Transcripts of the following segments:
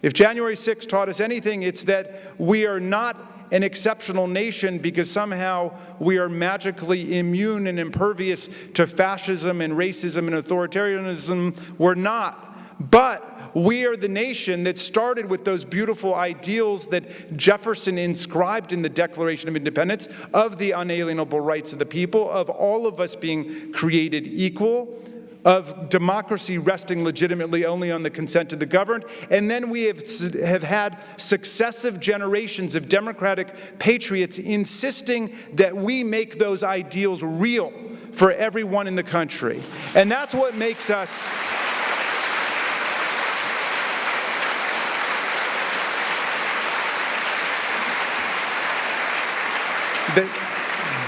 If January 6th taught us anything, it's that we are not an exceptional nation because somehow we are magically immune and impervious to fascism and racism and authoritarianism. We're not. But we are the nation that started with those beautiful ideals that Jefferson inscribed in the Declaration of Independence of the unalienable rights of the people, of all of us being created equal, of democracy resting legitimately only on the consent of the governed. And then we have had successive generations of democratic patriots insisting that we make those ideals real for everyone in the country. And that's what makes us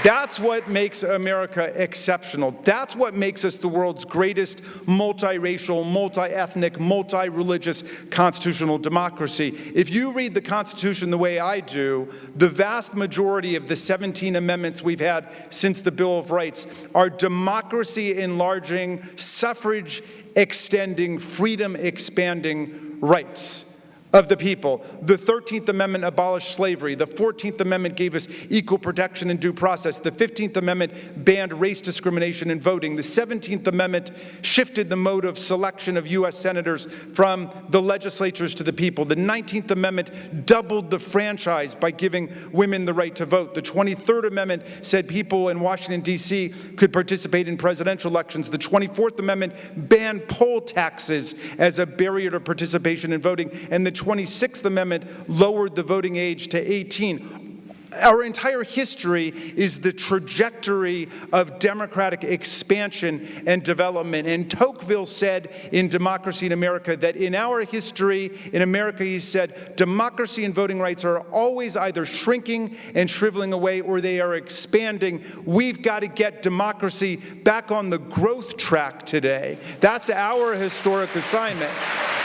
That's what makes America exceptional. That's what makes us the world's greatest multiracial, multi-ethnic, multi-religious constitutional democracy. If you read the Constitution the way I do, the vast majority of the 17 amendments we've had since the Bill of Rights are democracy enlarging, suffrage extending, freedom expanding rights of the people. The 13th Amendment abolished slavery. The 14th Amendment gave us equal protection and due process. The 15th Amendment banned race discrimination in voting. The 17th Amendment shifted the mode of selection of U.S. senators from the legislatures to the people. The 19th Amendment doubled the franchise by giving women the right to vote. The 23rd Amendment said people in Washington, D.C. could participate in presidential elections. The 24th Amendment banned poll taxes as a barrier to participation in voting. And the 26th Amendment lowered the voting age to 18. Our entire history is the trajectory of democratic expansion and development. And Tocqueville said in Democracy in America that in our history in America, he said, democracy and voting rights are always either shrinking and shriveling away or they are expanding. We've got to get democracy back on the growth track today. That's our historic assignment.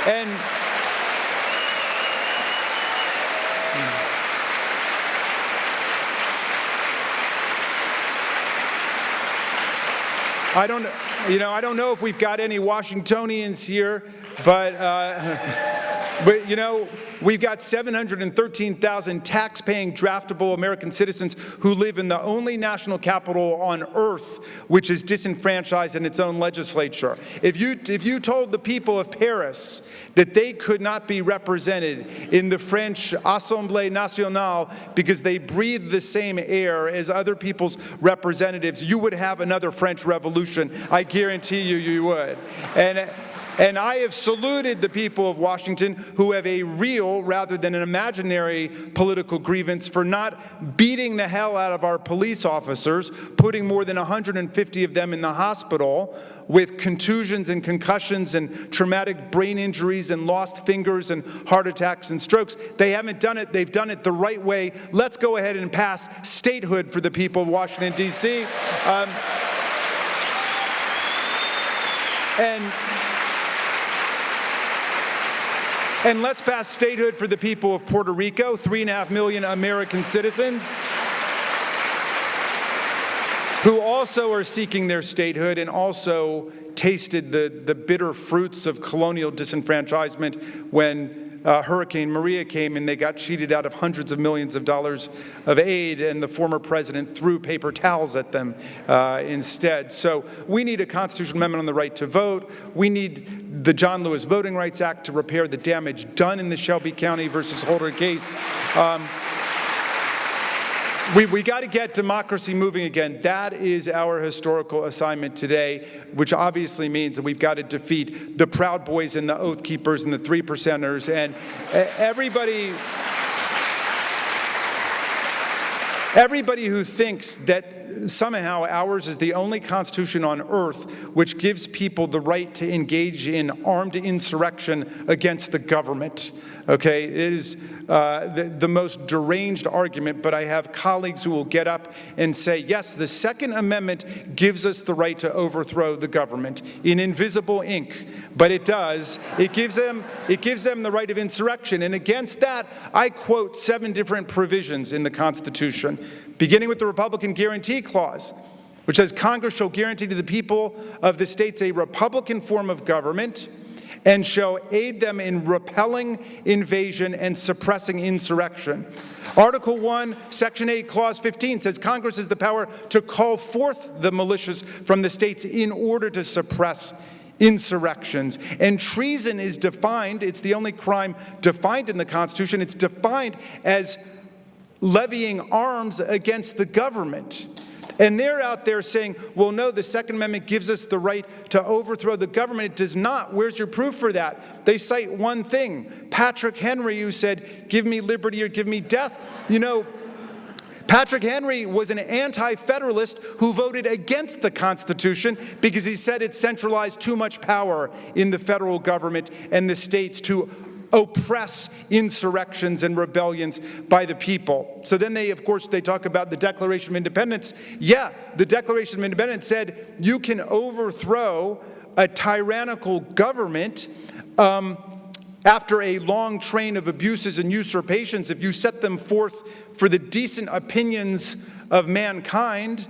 And I don't know if we've got any Washingtonians here, but we've got 713,000 tax-paying, draftable American citizens who live in the only national capital on earth which is disenfranchised in its own legislature. If you told the people of Paris that they could not be represented in the French Assemblée Nationale because they breathe the same air as other people's representatives, you would have another French Revolution. I guarantee you would. And I have saluted the people of Washington who have a real, rather than an imaginary, political grievance for not beating the hell out of our police officers, putting more than 150 of them in the hospital with contusions and concussions and traumatic brain injuries and lost fingers and heart attacks and strokes. They haven't done it. They've done it the right way. Let's go ahead and pass statehood for the people of Washington, D.C. And let's pass statehood for the people of Puerto Rico, 3.5 million American citizens who also are seeking their statehood and also tasted the bitter fruits of colonial disenfranchisement when Hurricane Maria came and they got cheated out of hundreds of millions of dollars of aid, and the former president threw paper towels at them instead. So we need a constitutional amendment on the right to vote. We need the John Lewis Voting Rights Act to repair the damage done in the Shelby County versus Holder case. We got to get democracy moving again. That is our historical assignment today, which obviously means that we've got to defeat the Proud Boys and the Oath Keepers and the 3%ers and everybody who thinks that somehow ours is the only constitution on earth which gives people the right to engage in armed insurrection against the government. Okay, it is the most deranged argument, but I have colleagues who will get up and say, yes, the Second Amendment gives us the right to overthrow the government in invisible ink, but it does. It gives them the right of insurrection. And against that, I quote 7 different provisions in the Constitution, beginning with the Republican Guarantee Clause, which says Congress shall guarantee to the people of the states a Republican form of government, and shall aid them in repelling invasion and suppressing insurrection. Article 1, Section 8, Clause 15 says Congress has the power to call forth the militias from the states in order to suppress insurrections. And treason is defined, it's the only crime defined in the Constitution, it's defined as levying arms against the government. And they're out there saying, well, no, the Second Amendment gives us the right to overthrow the government. It does not. Where's your proof for that? They cite one thing. Patrick Henry, who said, give me liberty or give me death. You know, Patrick Henry was an anti-federalist who voted against the Constitution because he said it centralized too much power in the federal government and the states to oppress insurrections and rebellions by the people. So then they talk about the Declaration of Independence. Yeah, the Declaration of Independence said you can overthrow a tyrannical government after a long train of abuses and usurpations if you set them forth for the decent opinions of mankind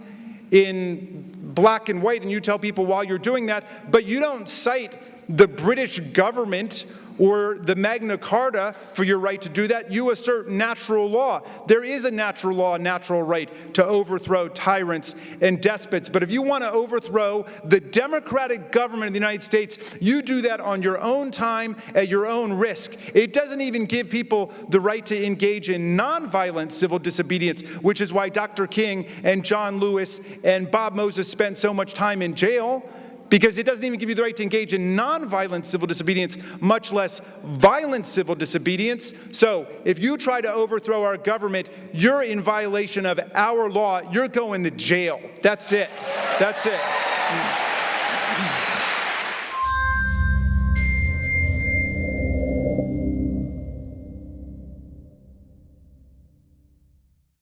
in black and white, and you tell people while you're doing that, but you don't cite the British government or the Magna Carta for your right to do that. You assert natural law. There is a natural law, a natural right to overthrow tyrants and despots. But if you want to overthrow the democratic government of the United States, you do that on your own time, at your own risk. It doesn't even give people the right to engage in nonviolent civil disobedience, which is why Dr. King and John Lewis and Bob Moses spent so much time in jail, because it doesn't even give you the right to engage in nonviolent civil disobedience, much less violent civil disobedience. So if you try to overthrow our government, you're in violation of our law. You're going to jail. That's it. That's it.